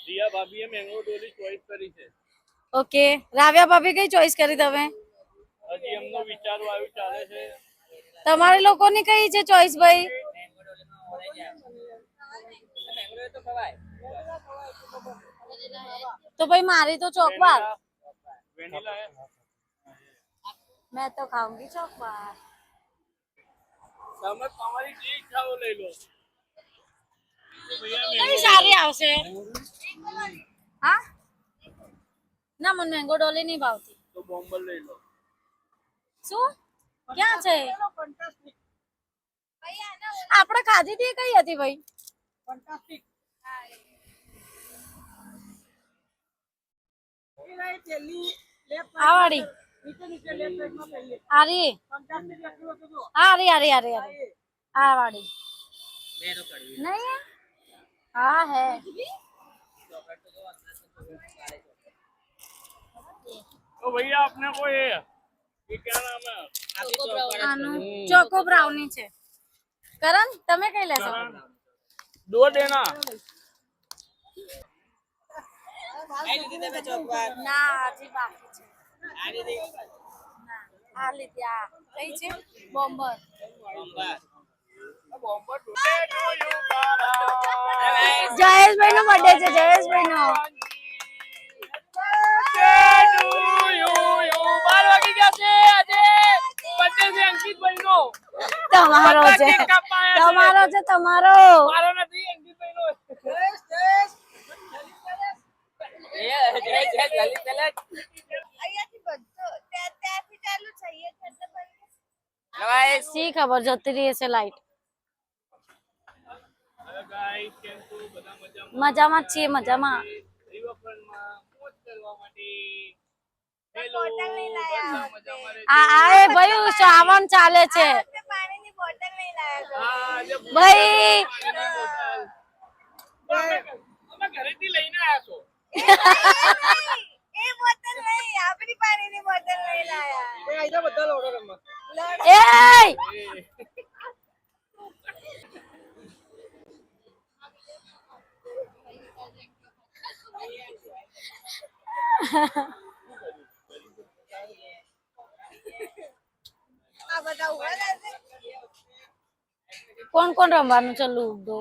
દિયા ભાભીએ મેંગો ડોલી ચોઈસ કરી છે. ઓકે, રાવ્યા ભાભી કઈ ચોઈસ કરી તમે? હજી એમનો વિચારો આવ્યું ચાલે છે. તમારે લોકોની કઈ છે ચોઈસ ભાઈ? તો ભાઈ મારી તો ચોકબાર. વેનીલા है मैं तो खाऊंगी ચોકબાર. તમે તમારી જે ઈચ્છા હો લઈ લો. કઈ સારી આવશે? હા ના, મને મેંગો ડોલી નહીં ભાવતી. તો બોમ્બલ લઈ લો. શું ક્યાં છે? આપણે ખાધી હતી કઈ હતી ભાઈ? આ વાળી આરી આરી આરી આરી આરી આ વાળી नहीं है? हाँ है. तो भैया अपने को ये क्या नाम है? આનું ચોકો બ્રાઉની છે. કરણ તમે કઈ લેશો? दो देना. ના હજી બાકી છે. ના આ લીધી આ કઈ છે? બોમ્બર. જયેશભાઈ નો બર્થડે છે. જયેશભાઈ નો તમારો છે. તમારો છે. તમારો સી ખબર જતી રહી હશે લાઈટ. મજામાં જ છીએ. મજામાં. આ ભાઈ શ્રાવણ ચાલે છે ભાઈ. ઘરેથી લઈને આવ્યા છો. એ બોતલ નહીં, આપણી પાણીની બોતલ લઈ લાયા. એ આઈજા બધા લોડો રમવા. એ આ બધા ઉભા રહેશે. કોણ કોણ રમવાનું છે? લૂડો.